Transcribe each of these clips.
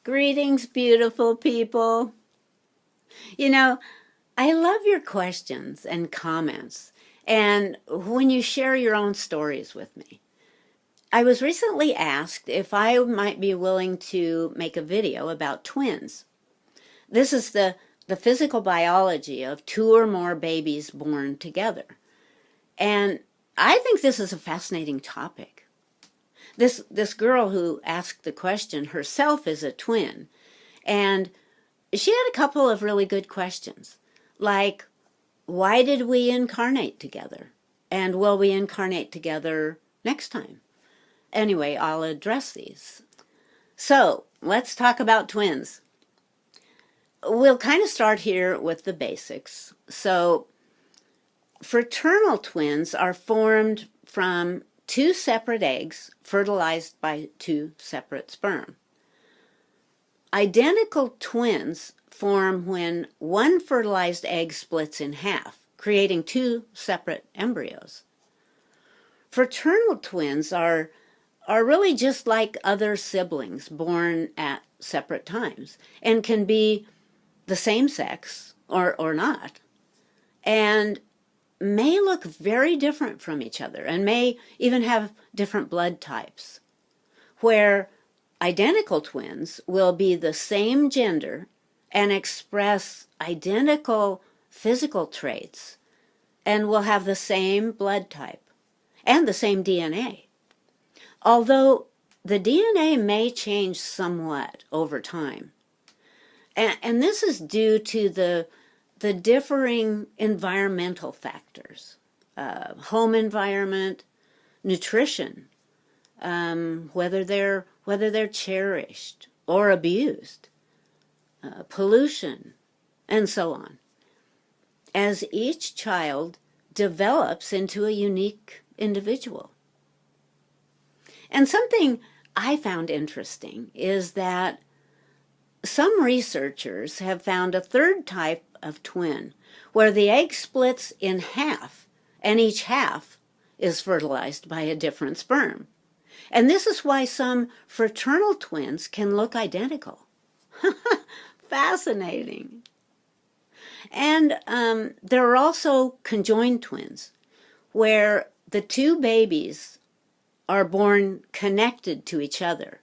Greetings, beautiful people. You know, I love your questions and comments, and when you share your own stories with me. I was recently asked if I might be willing to make a video about twins. This is the physical biology of two or more babies born together. And I think this is a fascinating topic. This girl who asked the question herself is a twin, and she had a couple of really good questions, like, why did we incarnate together? And will we incarnate together next time? Anyway, I'll address these. So, let's talk about twins. We'll kind of start here with the basics. So, fraternal twins are formed from two separate eggs fertilized by two separate sperm. Identical twins form when one fertilized egg splits in half, creating two separate embryos. Fraternal twins are really just like other siblings born at separate times and can be the same sex or not, and may look very different from each other and may even have different blood types, where identical twins will be the same gender and express identical physical traits and will have the same blood type and the same DNA. Although the DNA may change somewhat over time. And this is due to the differing environmental factors, home environment, nutrition, whether they're cherished or abused, pollution, and so on, as each child develops into a unique individual. And something I found interesting is that some researchers have found a third type of twin where the egg splits in half and each half is fertilized by a different sperm. And this is why some fraternal twins can look identical. Fascinating. And there are also conjoined twins where the two babies are born connected to each other.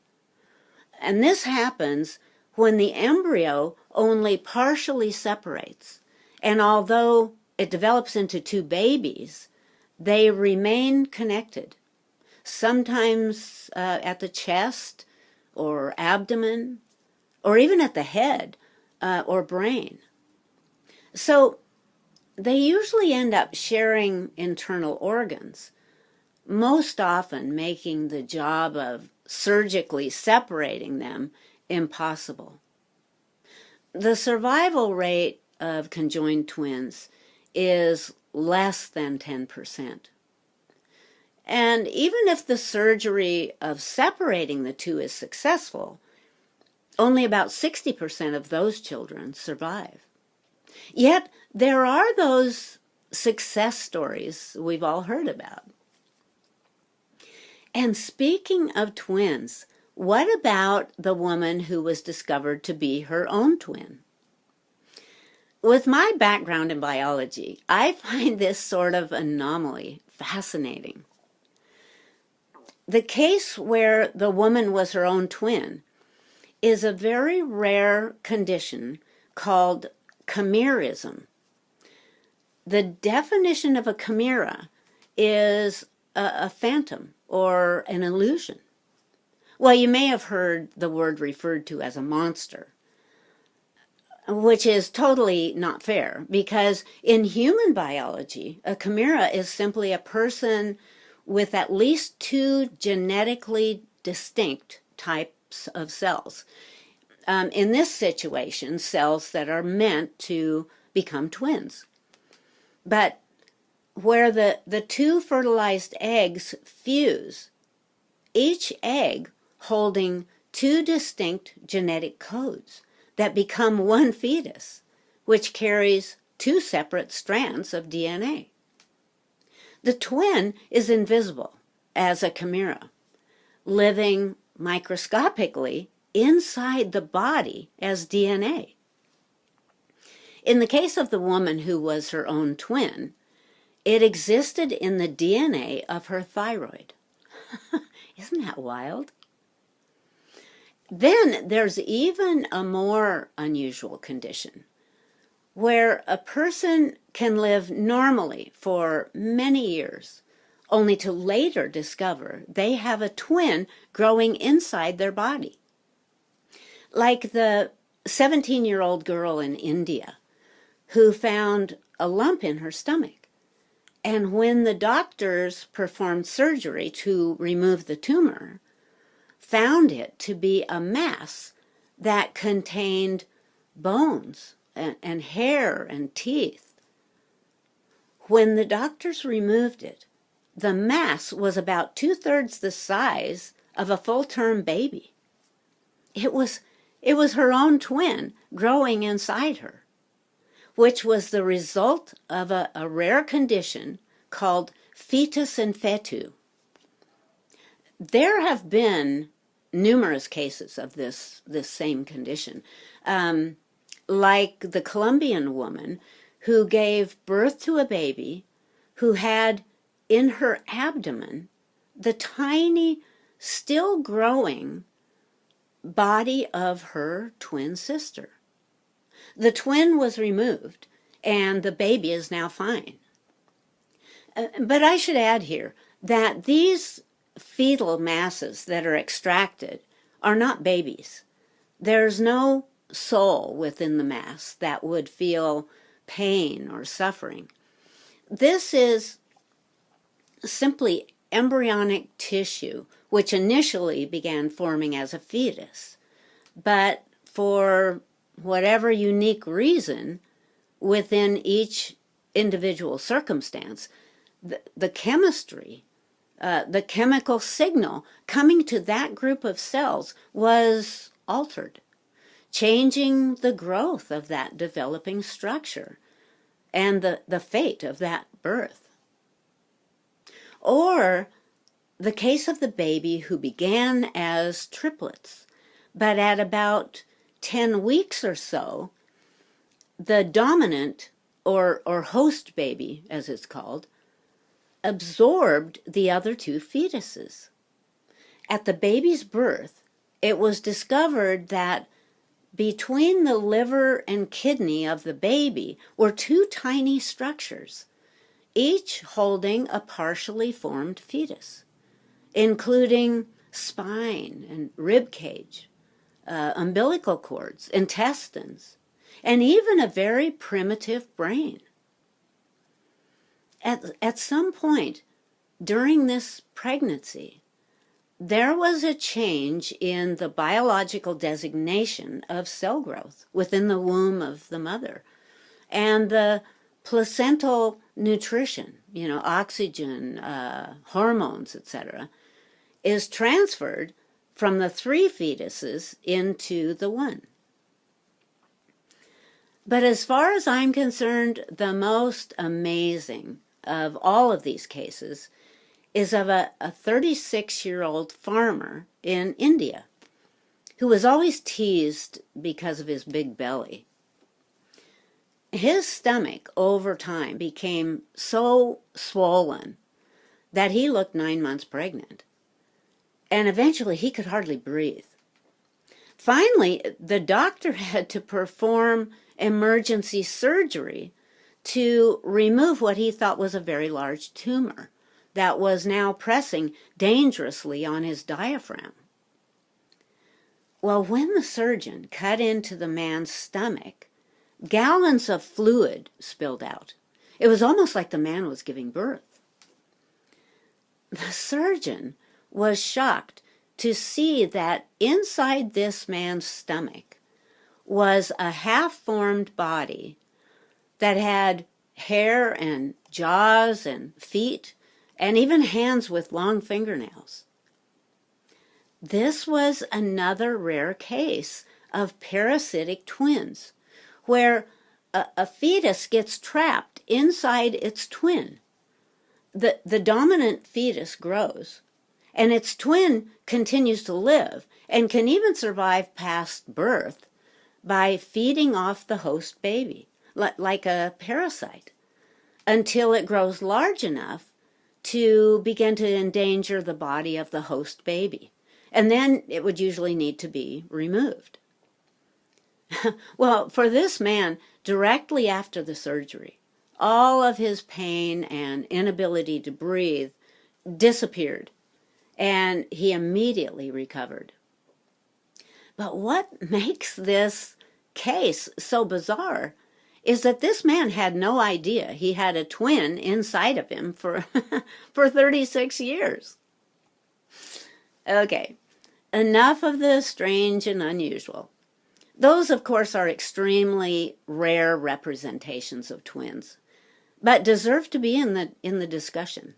And this happens when the embryo only partially separates, and although it develops into two babies, they remain connected, sometimes at the chest or abdomen, or even at the head or brain. So they usually end up sharing internal organs, most often making the job of surgically separating them impossible. The survival rate of conjoined twins is less than 10%. And even if the surgery of separating the two is successful, only about 60% of those children survive. Yet there are those success stories we've all heard about. And speaking of twins, what about the woman who was discovered to be her own twin? With my background in biology, I find this sort of anomaly fascinating. The case where the woman was her own twin is a very rare condition called chimerism. The definition of a chimera is a phantom or an illusion. Well, you may have heard the word referred to as a monster, which is totally not fair, because in human biology, a chimera is simply a person with at least two genetically distinct types of cells. In this situation, cells that are meant to become twins. But where the two fertilized eggs fuse, each egg holding two distinct genetic codes that become one fetus, which carries two separate strands of DNA. The twin is invisible as a chimera, living microscopically inside the body as DNA. In the case of the woman who was her own twin, it existed in the DNA of her thyroid. Isn't that wild? Then there's even a more unusual condition where a person can live normally for many years, only to later discover they have a twin growing inside their body. Like the 17-year-old girl in India who found a lump in her stomach. And when the doctors performed surgery to remove the tumor, found it to be a mass that contained bones and hair and teeth. When the doctors removed it, the mass was about 2/3 the size of a full-term baby. It was her own twin growing inside her, which was the result of a rare condition called fetus in fetu. There have been numerous cases of this same condition, like the Colombian woman who gave birth to a baby who had in her abdomen the tiny, still growing body of her twin sister. The twin was removed, and the baby is now fine. But I should add here that these fetal masses that are extracted are not babies. There's no soul within the mass that would feel pain or suffering. This is simply embryonic tissue, which initially began forming as a fetus, but for whatever unique reason within each individual circumstance, the chemistry, the chemical signal coming to that group of cells was altered, changing the growth of that developing structure and the fate of that birth. Or the case of the baby who began as triplets, but at about 10 weeks or so, the dominant or host baby, as it's called, absorbed the other two fetuses. At the baby's birth, it was discovered that between the liver and kidney of the baby were two tiny structures, each holding a partially formed fetus, including spine and rib cage, umbilical cords, intestines, and even a very primitive brain. At some point during this pregnancy, there was a change in the biological designation of cell growth within the womb of the mother, and the placental nutrition, oxygen, hormones, etc., is transferred from the 3 fetuses into the 1. But as far as I'm concerned, the most amazing of all of these cases is of a 36-year-old farmer in India who was always teased because of his big belly. His stomach over time became so swollen that he looked 9 months pregnant, and eventually he could hardly breathe. Finally, the doctor had to perform emergency surgery to remove what he thought was a very large tumor that was now pressing dangerously on his diaphragm. Well, when the surgeon cut into the man's stomach, gallons of fluid spilled out. It was almost like the man was giving birth. The surgeon was shocked to see that inside this man's stomach was a half-formed body that had hair and jaws and feet and even hands with long fingernails. This was another rare case of parasitic twins, where a fetus gets trapped inside its twin. The dominant fetus grows, and its twin continues to live and can even survive past birth by feeding off the host baby, like a parasite, until it grows large enough to begin to endanger the body of the host baby. And then it would usually need to be removed. Well, for this man, directly after the surgery, all of his pain and inability to breathe disappeared, and he immediately recovered. But what makes this case so bizarre is that this man had no idea he had a twin inside of him for, for 36 years. Okay, enough of the strange and unusual. Those, of course, are extremely rare representations of twins, but deserve to be in the discussion.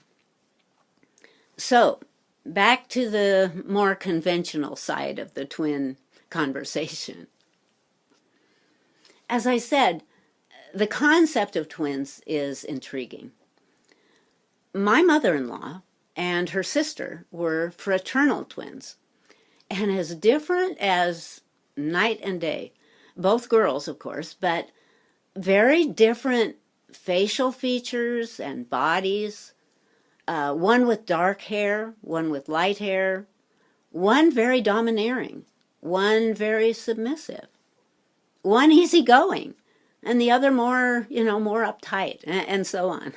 So, back to the more conventional side of the twin conversation. As I said, the concept of twins is intriguing. My mother-in-law and her sister were fraternal twins, and as different as night and day, both girls, of course, but very different facial features and bodies, one with dark hair, one with light hair, one very domineering, one very submissive, one easygoing, and the other more, more uptight, and so on.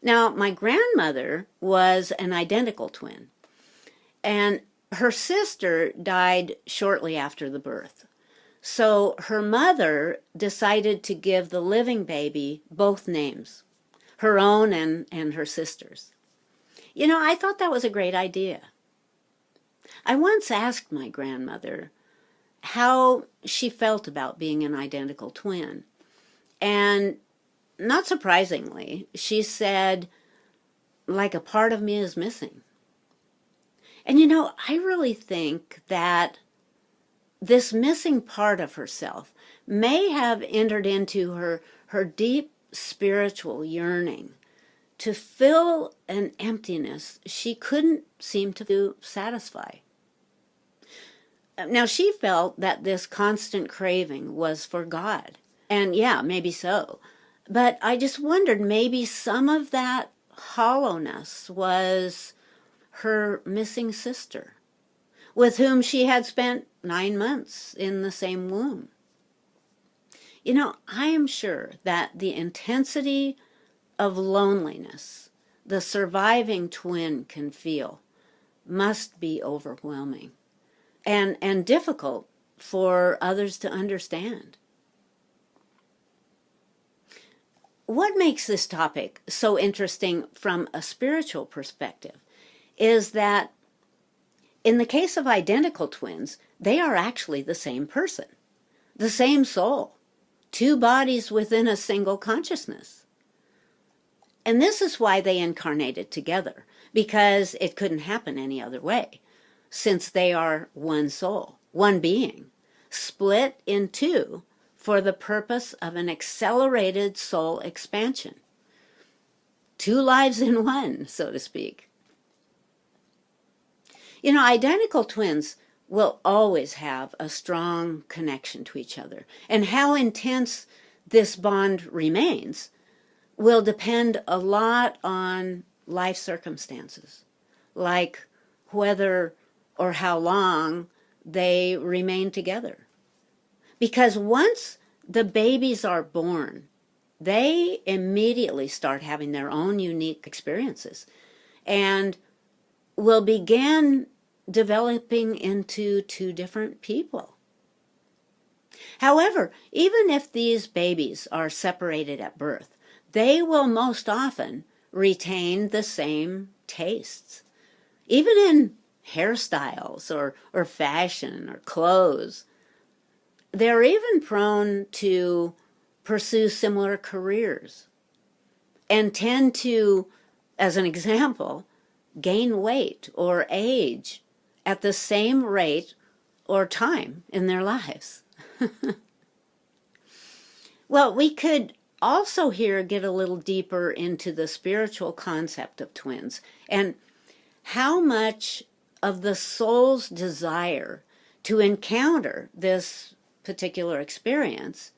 Now, my grandmother was an identical twin, and her sister died shortly after the birth. So her mother decided to give the living baby both names, her own and her sister's. I thought that was a great idea. I once asked my grandmother how she felt about being an identical twin. And not surprisingly, she said, like a part of me is missing. And I really think that this missing part of herself may have entered into her deep spiritual yearning to fill an emptiness she couldn't seem to satisfy. Now, she felt that this constant craving was for God. And yeah, maybe so. But I just wondered, maybe some of that hollowness was her missing sister, with whom she had spent 9 months in the same womb. I am sure that the intensity of loneliness the surviving twin can feel must be overwhelming and difficult for others to understand. What makes this topic so interesting from a spiritual perspective is that in the case of identical twins, they are actually the same person, the same soul, two bodies within a single consciousness. And this is why they incarnated together, because it couldn't happen any other way, since they are one soul, one being, split in two for the purpose of an accelerated soul expansion. Two lives in one, so to speak. Identical twins will always have a strong connection to each other. And how intense this bond remains will depend a lot on life circumstances, like whether or how long they remain together. Because once the babies are born, they immediately start having their own unique experiences and will begin developing into two different people. However, even if these babies are separated at birth, they will most often retain the same tastes, even in hairstyles or fashion or clothes. They're even prone to pursue similar careers and tend to, as an example, gain weight or age at the same rate or time in their lives. Well, we could also here get a little deeper into the spiritual concept of twins and how much of the soul's desire to encounter this particular experience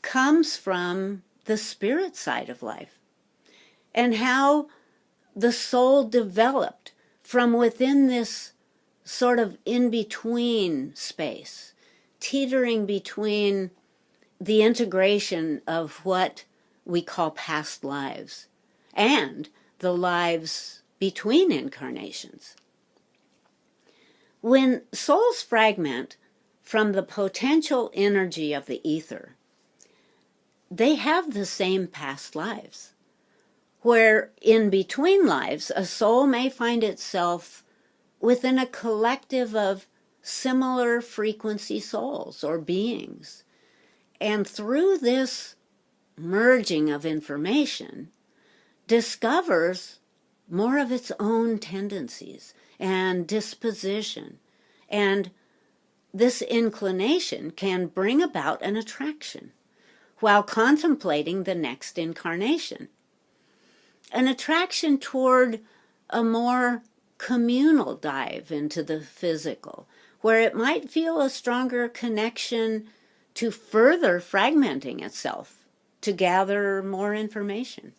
comes from the spirit side of life, and how the soul developed from within this sort of in-between space, teetering between the integration of what we call past lives and the lives between incarnations. When souls fragment from the potential energy of the ether, they have the same past lives, where in between lives, a soul may find itself within a collective of similar frequency souls or beings. And through this merging of information, discovers more of its own tendencies and disposition. And this inclination can bring about an attraction while contemplating the next incarnation. An attraction toward a more communal dive into the physical, where it might feel a stronger connection to further fragmenting itself to gather more information,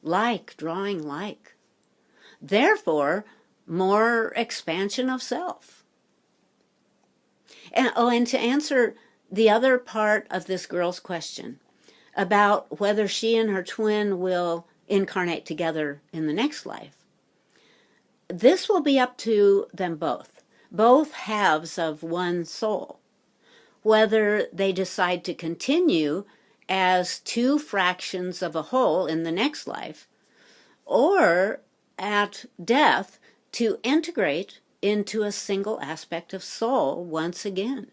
like drawing like. Therefore, more expansion of self. And to answer the other part of this girl's question about whether she and her twin will incarnate together in the next life, this will be up to them both halves of one soul, whether they decide to continue as two fractions of a whole in the next life, or at death to integrate into a single aspect of soul once again.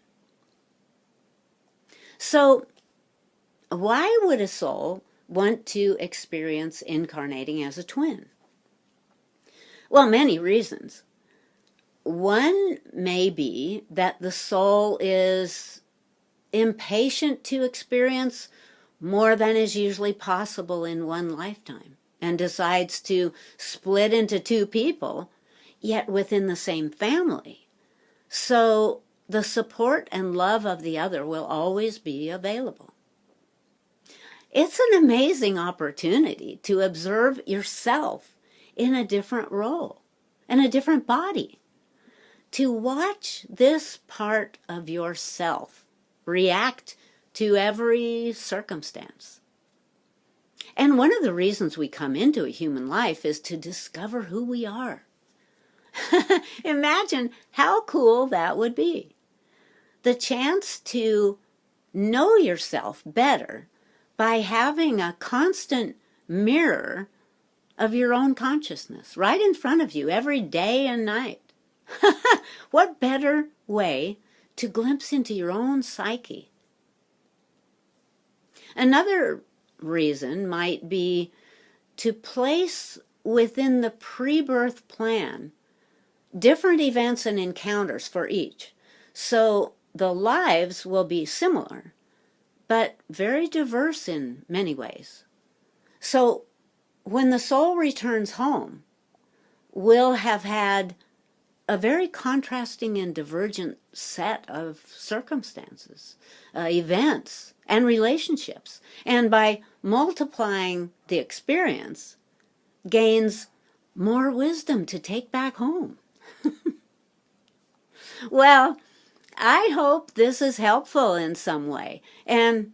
So, why would a soul want to experience incarnating as a twin? Well, many reasons. One may be that the soul is impatient to experience more than is usually possible in one lifetime, and decides to split into two people, yet within the same family. So the support and love of the other will always be available. It's an amazing opportunity to observe yourself in a different role, in a different body, to watch this part of yourself react to every circumstance. And one of the reasons we come into a human life is to discover who we are. Imagine how cool that would be. The chance to know yourself better by having a constant mirror of your own consciousness right in front of you every day and night. What better way to glimpse into your own psyche? Another reason might be to place within the pre-birth plan different events and encounters for each. So the lives will be similar, but very diverse in many ways. So when the soul returns home, we'll have had a very contrasting and divergent set of circumstances, events, and relationships. And by multiplying the experience, gains more wisdom to take back home. Well, I hope this is helpful in some way. And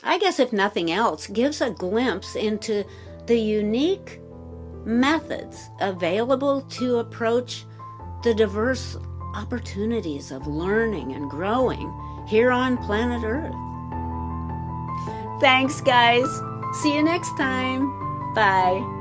I guess if nothing else, gives a glimpse into the unique methods available to approach the diverse opportunities of learning and growing here on planet Earth. Thanks, guys. See you next time. Bye.